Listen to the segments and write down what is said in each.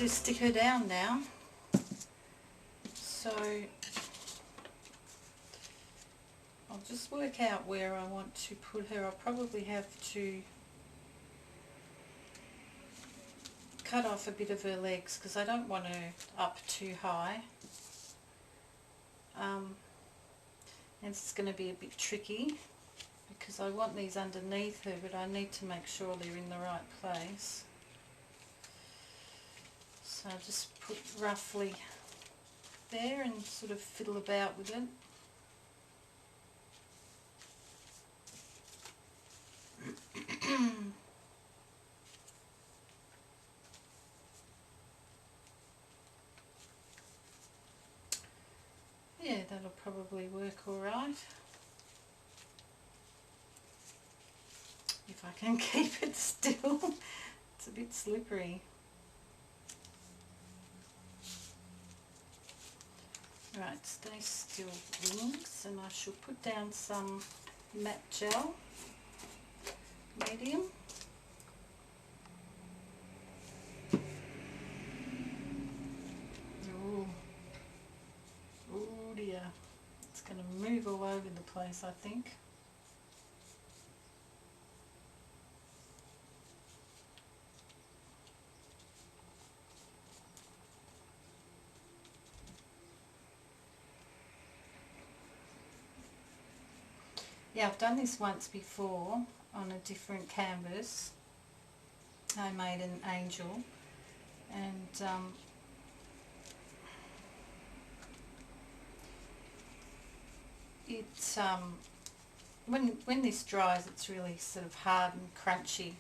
to stick her down now. So I'll just work out where I want to put her. I'll probably have to cut off a bit of her legs because I don't want her up too high. And it's going to be a bit tricky because I want these underneath her, but I need to make sure they're in the right place. So I'll just put roughly there and sort of fiddle about with it. Yeah, that'll probably work all right. If I can keep it still. It's a bit slippery. Right, stay still, wings, and I shall put down some matte gel, medium. Ooh. Oh dear, it's going to move all over the place, I think. Yeah, I've done this once before on a different canvas. I made an angel, and when this dries, it's really sort of hard and crunchy.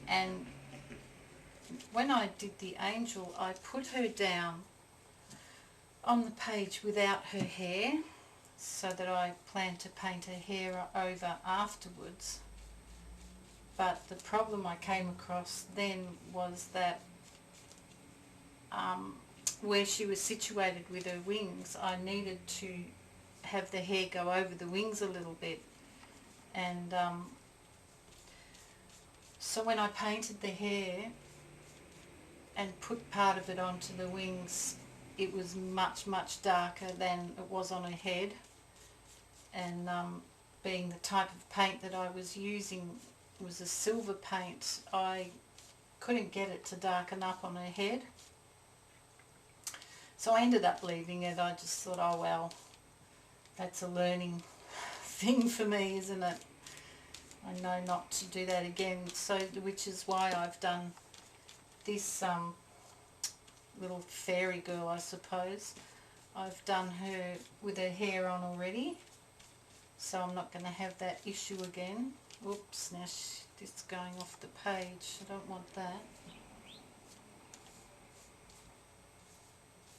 And when I did the angel, I put her down on the page without her hair, so that I plan to paint her hair over afterwards. But the problem I came across then was that where she was situated with her wings, I needed to have the hair go over the wings a little bit. And so when I painted the hair and put part of it onto the wings, it was much, much darker than it was on her head. And being the type of paint that I was using was a silver paint, I couldn't get it to darken up on her head. So I ended up leaving it. I just thought, oh well, that's a learning thing for me, isn't it? I know not to do that again. So, which is why I've done this little fairy girl, I suppose. I've done her with her hair on already, so I'm not going to have that issue again. Oops, now it's going off the page. I don't want that.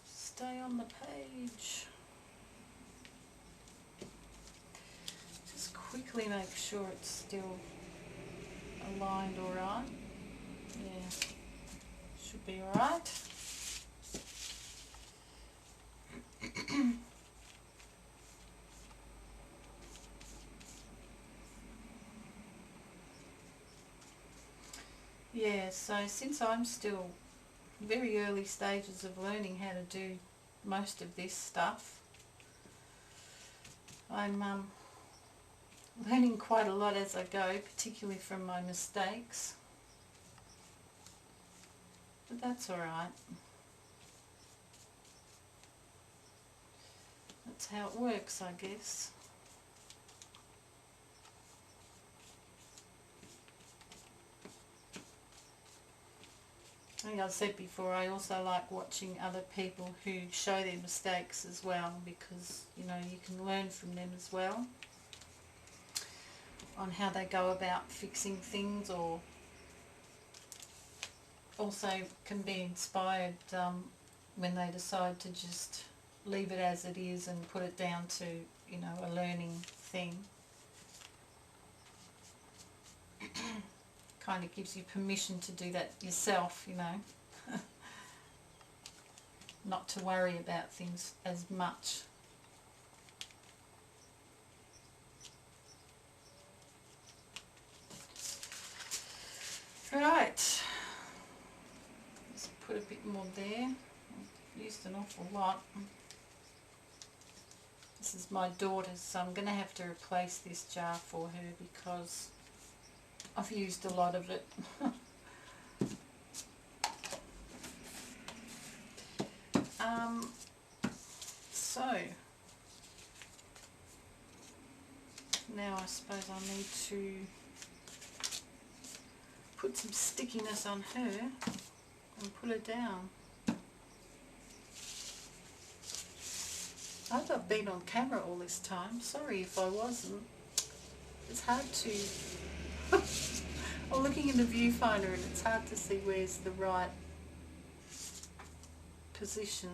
Stay on the page. Just quickly make sure it's still aligned all right. Yeah, should be all right. Yeah, so since I'm still very early stages of learning how to do most of this stuff, I'm learning quite a lot as I go, particularly from my mistakes. But that's alright. That's how it works, I guess. I think I've said before, I also like watching other people who show their mistakes as well, because, you know, you can learn from them as well on how they go about fixing things, or also can be inspired when they decide to just leave it as it is and put it down to, you know, a learning thing. Kind of gives you permission to do that yourself, you know. Not to worry about things as much. Right. more there. I've used an awful lot. This is my daughter's, so I'm going to have to replace this jar for her because I've used a lot of it. So now I suppose I need to put some stickiness on her and put her down. I thought I've been on camera all this time. Sorry if I wasn't. It's hard to... I'm looking in the viewfinder and it's hard to see where's the right position.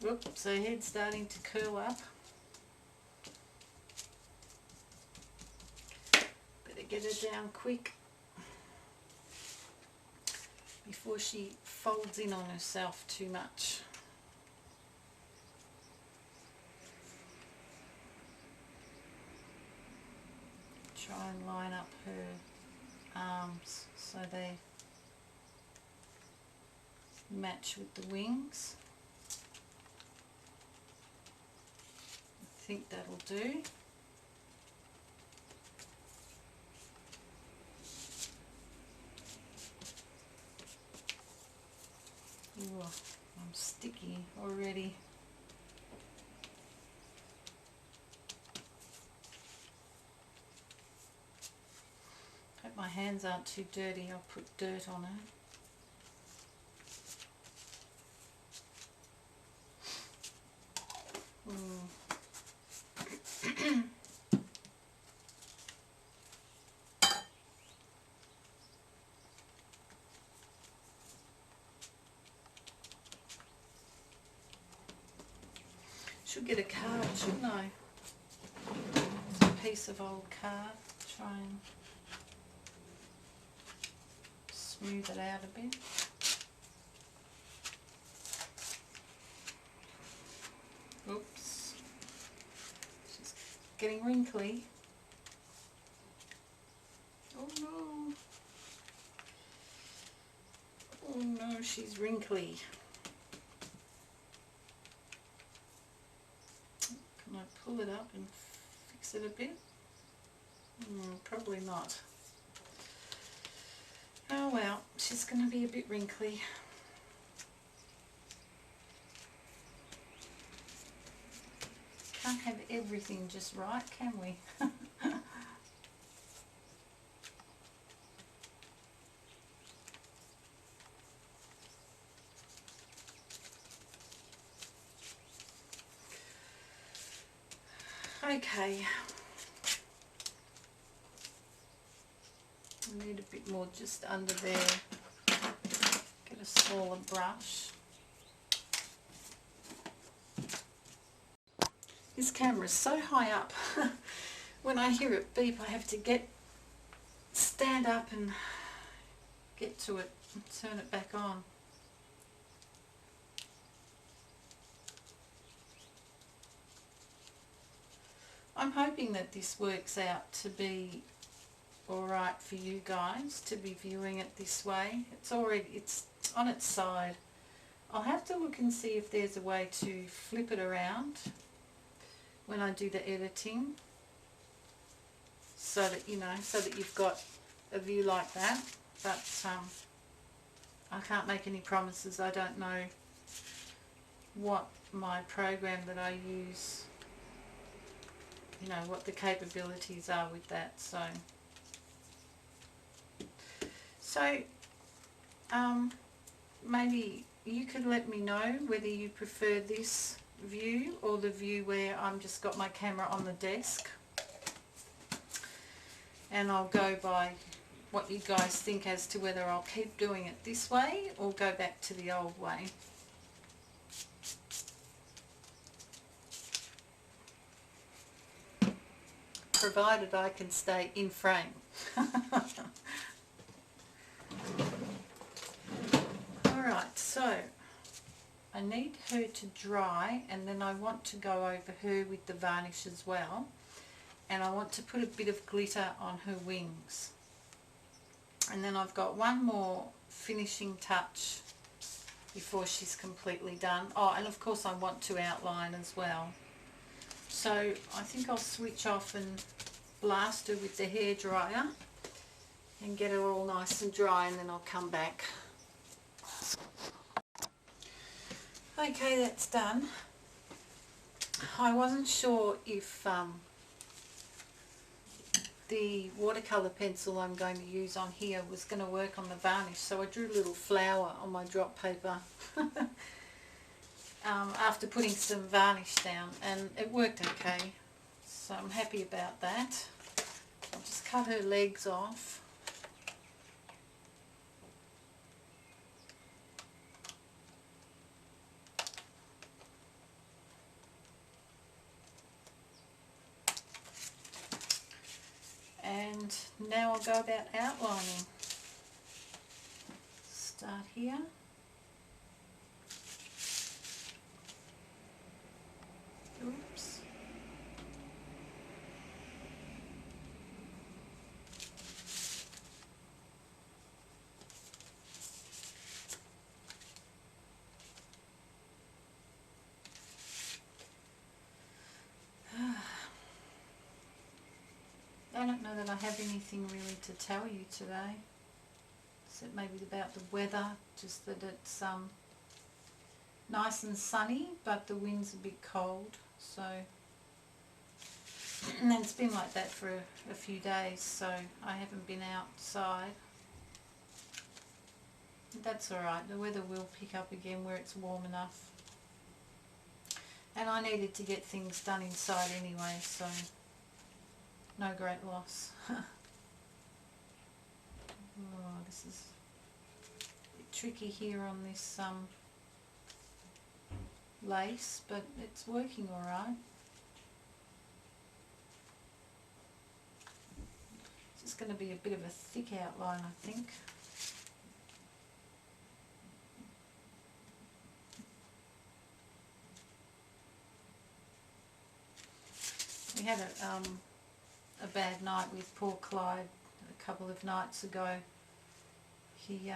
Oops, her head's starting to curl up. Better get her down quick before she folds in on herself too much. Try and line up her arms so they match with the wings. I think that'll do. Ooh, I'm sticky already. Hope my hands aren't too dirty. I'll put dirt on her. Should get a card, shouldn't I? It's a piece of old card. Try and smooth it out a bit. Oops. She's getting wrinkly. Oh no. Oh no, she's wrinkly. Can I pull it up and fix it a bit? Probably not. Oh well, she's going to be a bit wrinkly. Can't have everything just right, can we? Okay. I need a bit more just under there. Get a smaller brush. This camera is so high up. When I hear it beep, I have to stand up and get to it and turn it back on. I'm hoping that this works out to be alright for you guys to be viewing it this way. It's on its side. I'll have to look and see if there's a way to flip it around when I do the editing, so that so that you've got a view like that. But I can't make any promises. I don't know what my program that I use, what the capabilities are with that. So maybe you could let me know whether you prefer this view or the view where I'm just got my camera on the desk, and I'll go by what you guys think as to whether I'll keep doing it this way or go back to the old way. provided I can stay in frame. Alright, so I need her to dry, and then I want to go over her with the varnish as well, and I want to put a bit of glitter on her wings. And then I've got one more finishing touch before she's completely done. Oh, and of course I want to outline as well. So I think I'll switch off and blast her with the hairdryer and get her all nice and dry, and then I'll come back. Okay, that's done. I wasn't sure if the watercolour pencil I'm going to use on here was going to work on the varnish, so I drew a little flower on my drop paper after putting some varnish down, and it worked okay, so I'm happy about that. I'll just cut her legs off. And now I'll go about outlining. Start here. Oops. I don't know that I have anything really to tell you today, except maybe about the weather, just that it's nice and sunny, but the wind's a bit cold, so, and it's been like that for a few days, so I haven't been outside. That's alright, the weather will pick up again where it's warm enough, and I needed to get things done inside anyway, so no great loss. Oh, this is a bit tricky here on this lace, but it's working alright. It's just going to be a bit of a thick outline, I think. We had a bad night with poor Clyde a couple of nights ago. He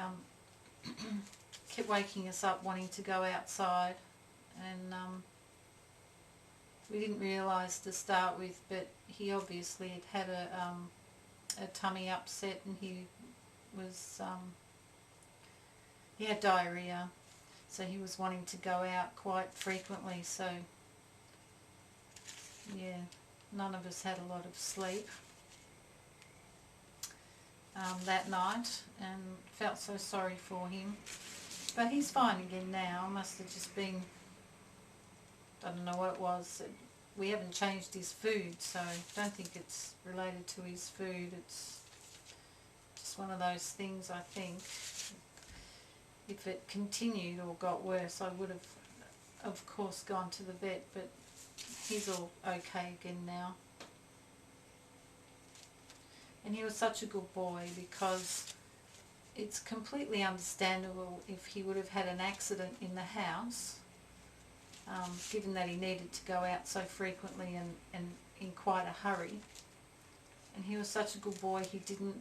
kept waking us up wanting to go outside, and we didn't realise to start with, but he obviously had a tummy upset, and he had diarrhea, so he was wanting to go out quite frequently, so yeah, none of us had a lot of sleep that night, and felt so sorry for him. But he's fine again now. Must have just been, I don't know what it was. We haven't changed his food, so I don't think it's related to his food. It's just one of those things, I think. If it continued or got worse, I would have, of course, gone to the vet, but he's all okay again now. And he was such a good boy, because it's completely understandable if he would have had an accident in the house, given that he needed to go out so frequently and in quite a hurry. And he was such a good boy, he didn't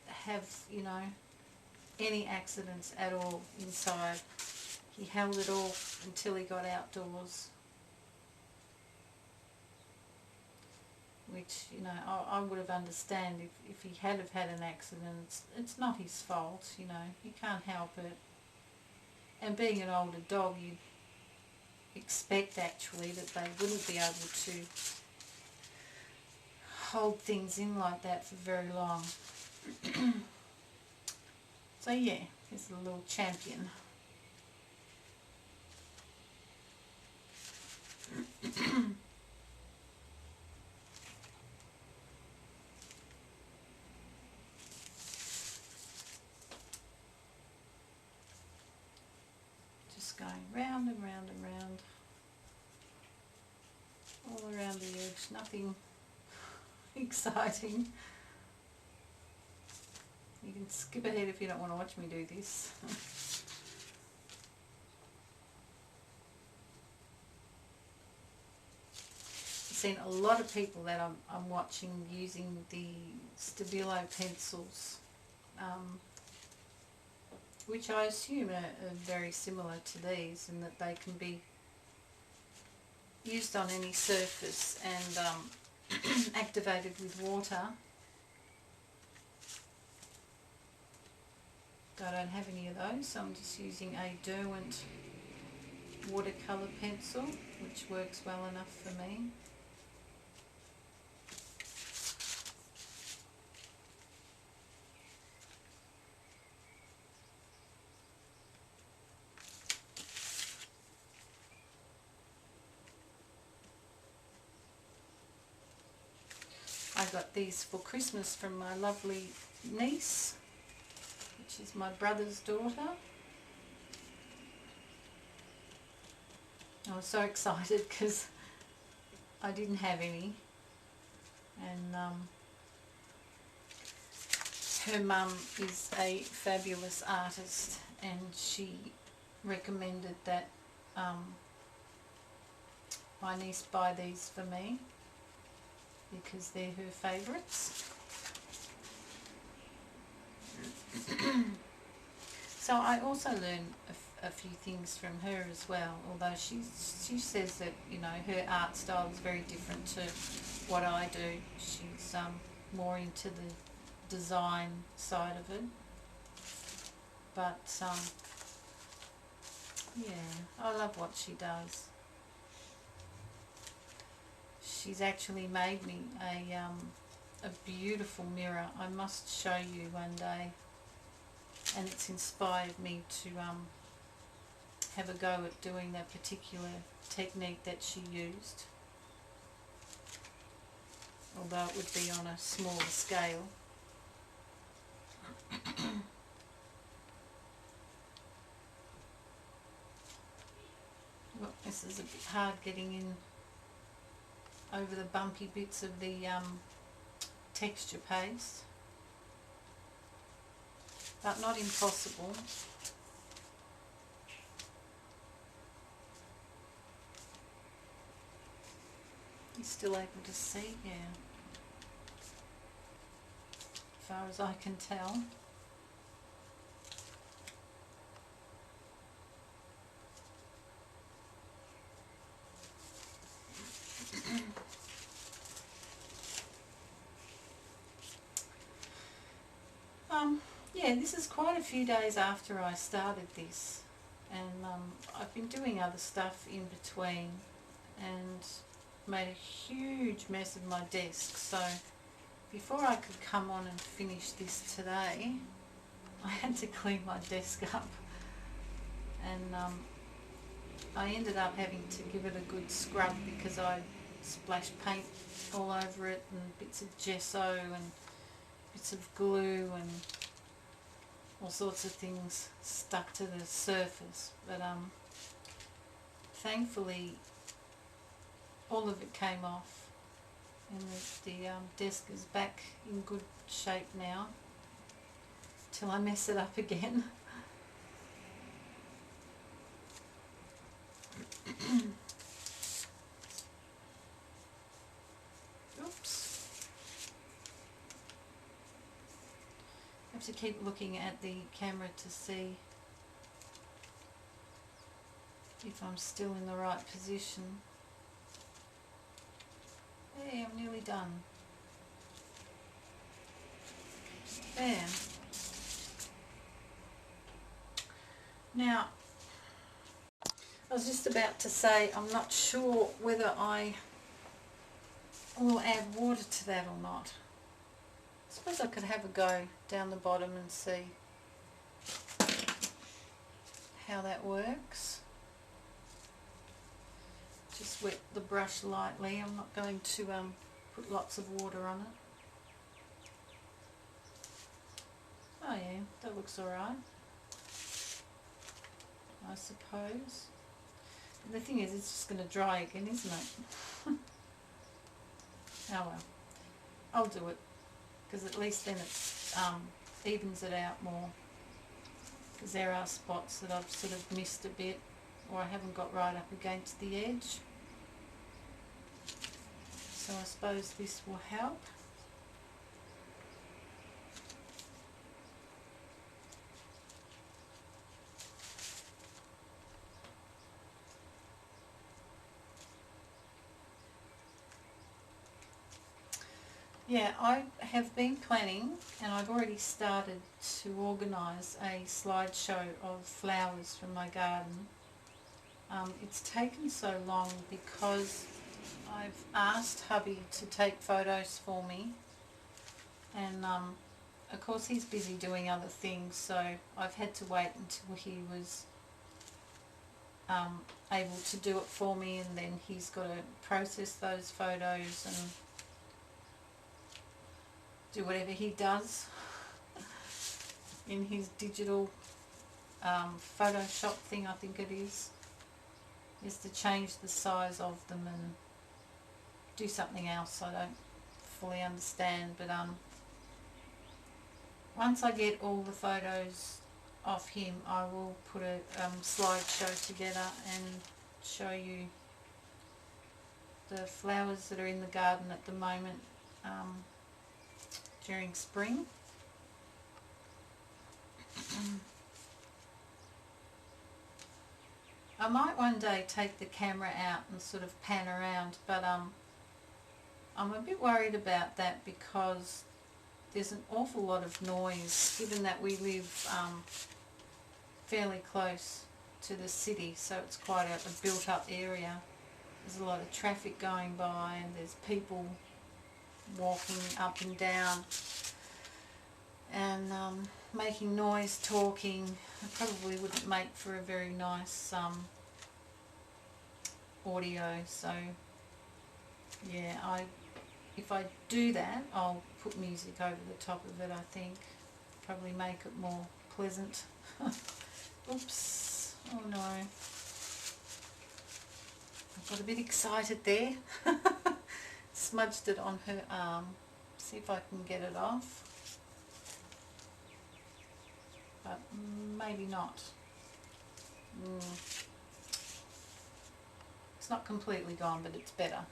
have, you know, any accidents at all inside. He held it off until he got outdoors. Which, you know, I would have understand if he had have had an accident. It's not his fault, you know, he can't help it. And being an older dog, you'd expect actually that they wouldn't be able to hold things in like that for very long. So yeah, here's a little champion. Going round and round and round, all around the edge, nothing exciting. You can skip ahead if you don't want to watch me do this. I've seen a lot of people that I'm watching using the Stabilo pencils, which I assume are very similar to these in that they can be used on any surface and activated with water. I don't have any of those, so I'm just using a Derwent watercolour pencil, which works well enough for me. I got these for Christmas from my lovely niece, which is my brother's daughter. I was so excited because I didn't have any, and her mum is a fabulous artist, and she recommended that my niece buy these for me because they're her favourites. So I also learned a few things from her as well, although she says that, you know, her art style is very different to what I do. She's more into the design side of it. But yeah, I love what she does. She's actually made me a beautiful mirror. I must show you one day, and it's inspired me to have a go at doing that particular technique that she used, although it would be on a smaller scale. Well, this is a bit hard getting in over the bumpy bits of the texture paste, but not impossible. You're still able to see, yeah, as far as I can tell. Yeah, this is quite a few days after I started this, and I've been doing other stuff in between and made a huge mess of my desk, so before I could come on and finish this today, I had to clean my desk up, and I ended up having to give it a good scrub because I splashed paint all over it and bits of gesso and bits of glue and all sorts of things stuck to the surface, but thankfully all of it came off, and the desk is back in good shape now till I mess it up again. Oops. I have to keep looking at the camera to see if I'm still in the right position. Hey, I'm nearly done. There. Now, I was just about to say I'm not sure whether I will add water to that or not. I suppose I could have a go down the bottom and see how that works. Just wet the brush lightly. I'm not going to put lots of water on it. Oh yeah, that looks alright, I suppose. The thing is, it's just going to dry again, isn't it? Oh well. I'll do it, because at least then it evens it out more, because there are spots that I've sort of missed a bit, or I haven't got right up against the edge. So I suppose this will help. Yeah, I have been planning, and I've already started to organise a slideshow of flowers from my garden. It's taken so long because I've asked hubby to take photos for me, and of course he's busy doing other things, so I've had to wait until he was able to do it for me, and then he's got to process those photos and do whatever he does in his digital Photoshop thing, I think it is to change the size of them and do something else I don't fully understand. But once I get all the photos of him, I will put a slideshow together and show you the flowers that are in the garden at the moment during spring. I might one day take the camera out and sort of pan around, but I'm a bit worried about that because there's an awful lot of noise, given that we live fairly close to the city, so it's quite a built up area. There's a lot of traffic going by, and there's people walking up and down and making noise, talking. It probably wouldn't make for a very nice audio. So yeah, if I do that, I'll put music over the top of it, I think. Probably make it more pleasant. Oops, oh no. I got a bit excited there. Smudged it on her arm. See if I can get it off. But maybe not. It's not completely gone, but it's better.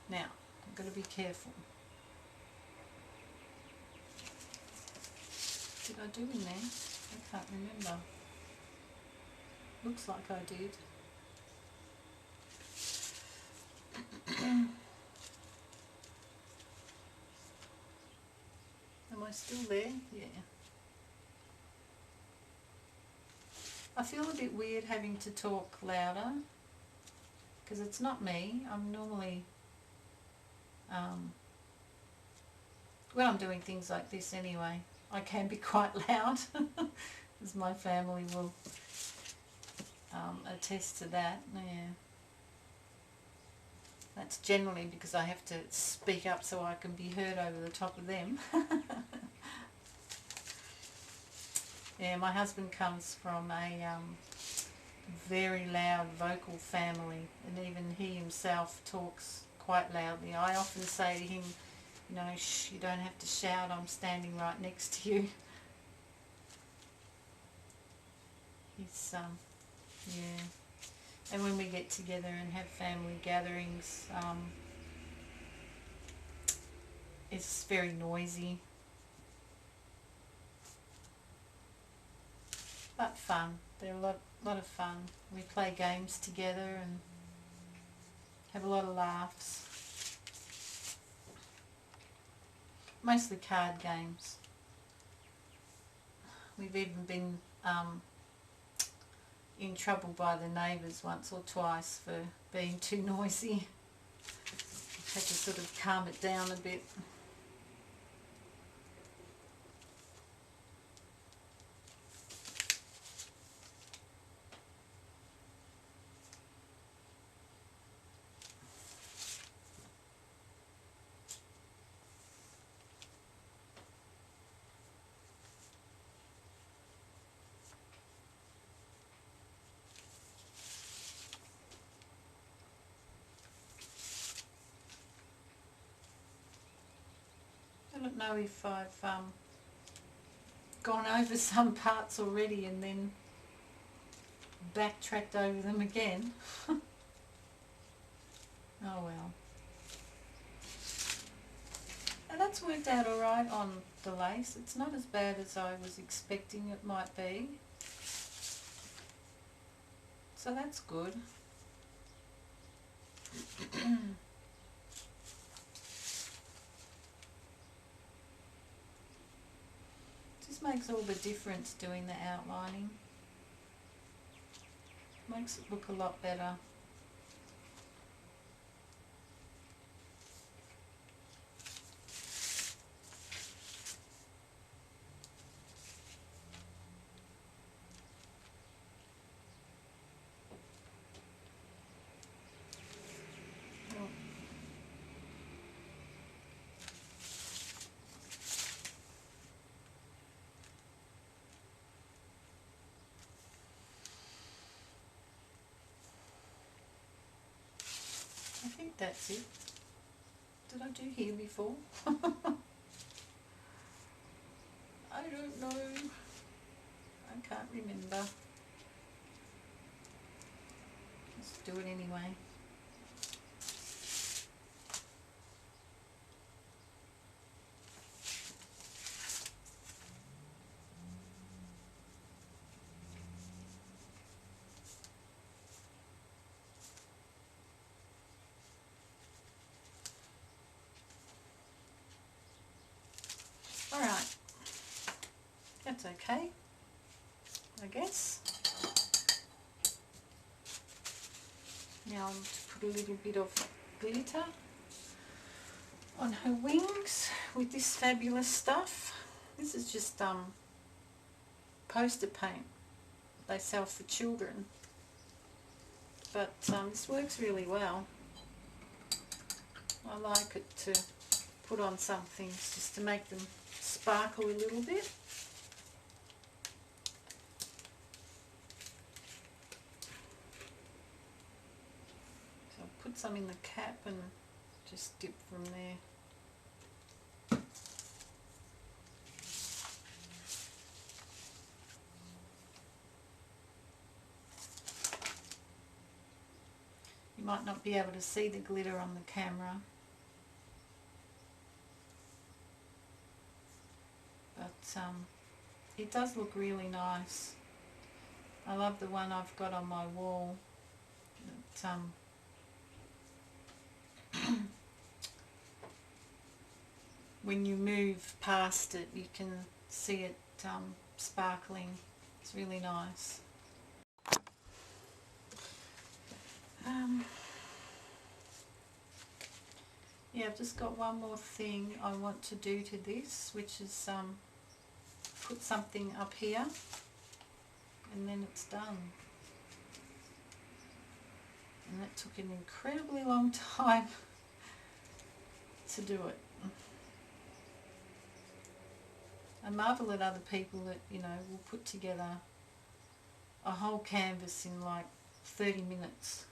Now, I've got to be careful. What did I do in there? I can't remember. Looks like I did. Am I still there? Yeah. I feel a bit weird having to talk louder because it's not me. I'm normally, when I'm doing things like this anyway, I can be quite loud, as my family will attest to that. Yeah. That's generally because I have to speak up so I can be heard over the top of them. Yeah, my husband comes from a very loud vocal family, and even he himself talks quite loudly. I often say to him, you know, shh, you don't have to shout, I'm standing right next to you. He's, yeah. And when we get together and have family gatherings, it's very noisy. But fun. They're a lot of fun. We play games together and have a lot of laughs. Mostly card games. We've even been in trouble by the neighbours once or twice for being too noisy. Had to sort of calm it down a bit. know if I've gone over some parts already and then backtracked over them again. Oh well. And that's worked out alright on the lace. It's not as bad as I was expecting it might be. So that's good. Just makes all the difference doing the outlining. Makes it look a lot better. I think that's it. Did I do here before? I don't know. I can't remember. Let's do it anyway. Alright, that's okay, I guess. Now I'm to put a little bit of glitter on her wings with this fabulous stuff. This is just poster paint they sell for children, but this works really well. I like it to put on some things just to make them sparkle a little bit. So I'll put some in the cap and just dip from there. You might not be able to see the glitter on the camera, but it does look really nice. I love the one I've got on my wall. It, when you move past it, you can see it sparkling. It's really nice. Yeah, I've just got one more thing I want to do to this, which is put something up here, and then it's done. And that took an incredibly long time to do it. I marvel at other people that, you know, will put together a whole canvas in like 30 minutes.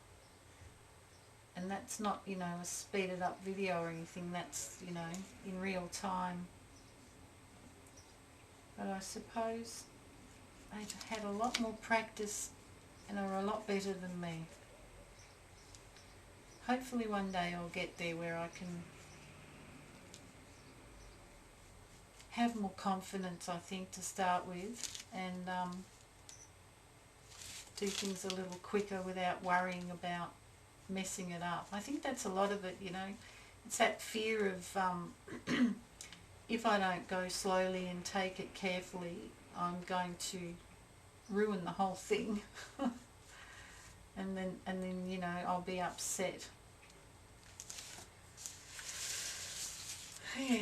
And that's not, you know, a speeded up video or anything, that's, you know, in real time. But I suppose they've had a lot more practice and are a lot better than me. Hopefully one day I'll get there where I can have more confidence, I think, to start with, and do things a little quicker without worrying about messing it up. I think that's a lot of it, you know. It's that fear of if I don't go slowly and take it carefully, I'm going to ruin the whole thing. and then you know, I'll be upset. Yeah.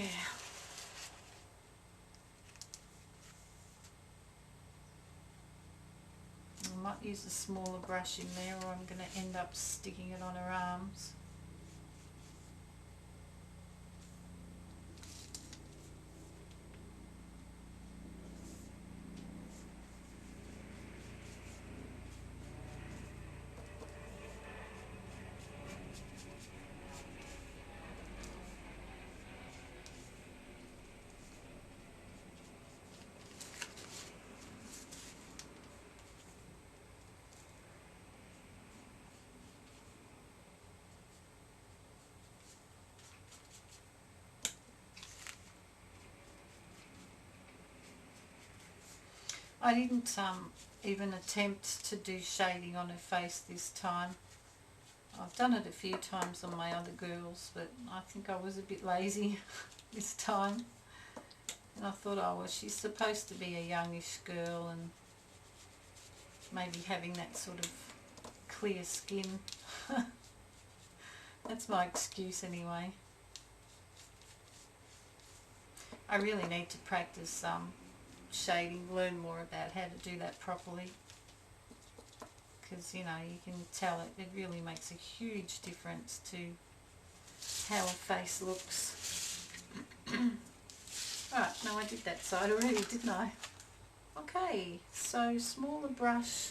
I might use a smaller brush in there, or I'm going to end up sticking it on her arms. I didn't even attempt to do shading on her face this time. I've done it a few times on my other girls, but I think I was a bit lazy this time. And I thought, oh well, she's supposed to be a youngish girl, and maybe having that sort of clear skin. That's my excuse anyway. I really need to practice shading, learn more about how to do that properly, because you know, you can tell it really makes a huge difference to how a face looks. Alright, no, I did that side already, didn't I? Okay, so smaller brush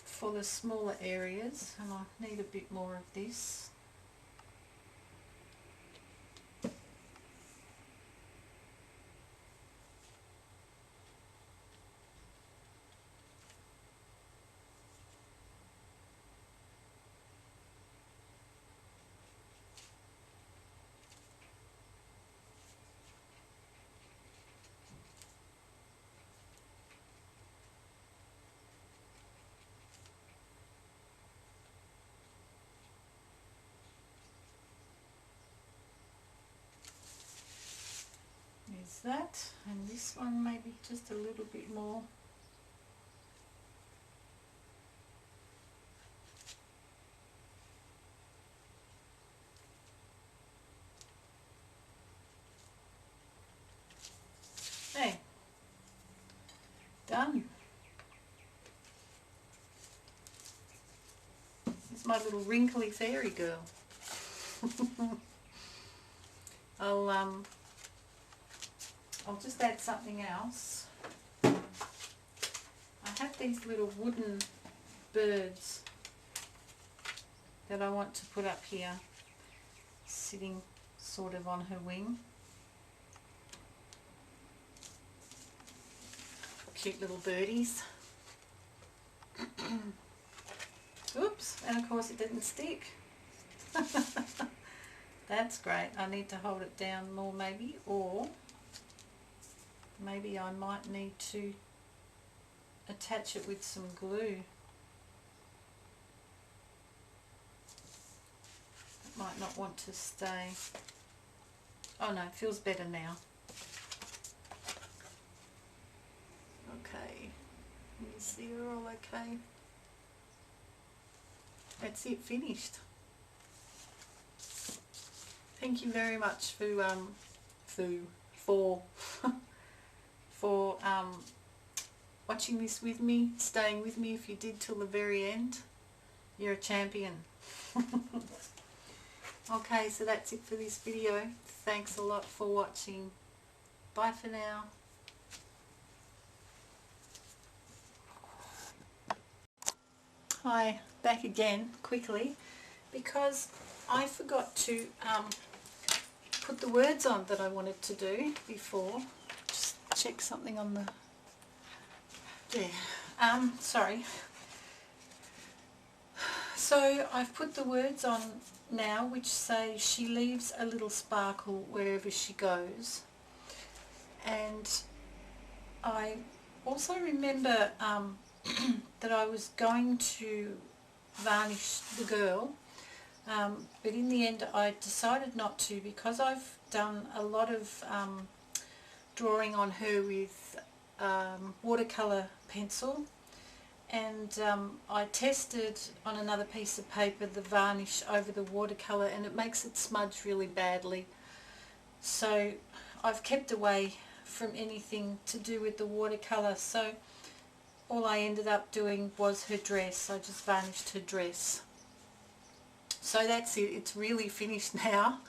for the smaller areas, and I need a bit more of this. Is that, and this one maybe just a little bit more. Hey, done. It's my little wrinkly fairy girl. I'll just add something else. I have these little wooden birds that I want to put up here, sitting sort of on her wing. Cute little birdies. Oops, and of course it didn't stick. That's great. I need to hold it down more maybe, or maybe I might need to attach it with some glue. It might not want to stay. Oh no, it feels better now. Okay, is the all okay? That's it, finished. Thank you very much for watching this with me, staying with me if you did till the very end. You're a champion. Okay, so that's it for this video. Thanks a lot for watching. Bye for now. Hi, back again quickly, because I forgot to put the words on that I wanted to do before. Just check something on the there. Sorry. So I've put the words on now which say she leaves a little sparkle wherever she goes, and I also remember that I was going to varnish the girl, but in the end I decided not to, because I've done a lot of drawing on her with watercolour pencil, and I tested on another piece of paper the varnish over the watercolour, and it makes it smudge really badly. So I've kept away from anything to do with the watercolour. So all I ended up doing was her dress. I just varnished her dress. So that's it. It's really finished now.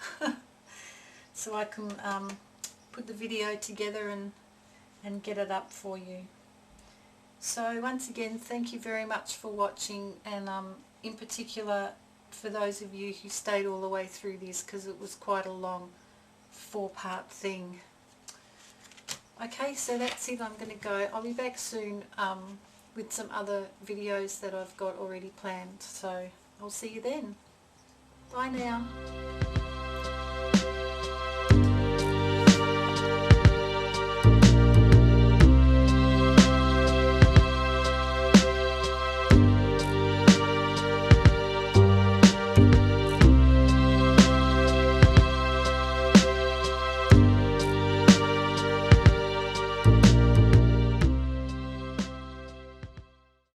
So I can put the video together and get it up for you. So once again, thank you very much for watching, and in particular for those of you who stayed all the way through this, because it was quite a long 4-part thing. Okay, so that's it. I'm going to go. I'll be back soon with some other videos that I've got already planned. So I'll see you then. Bye now.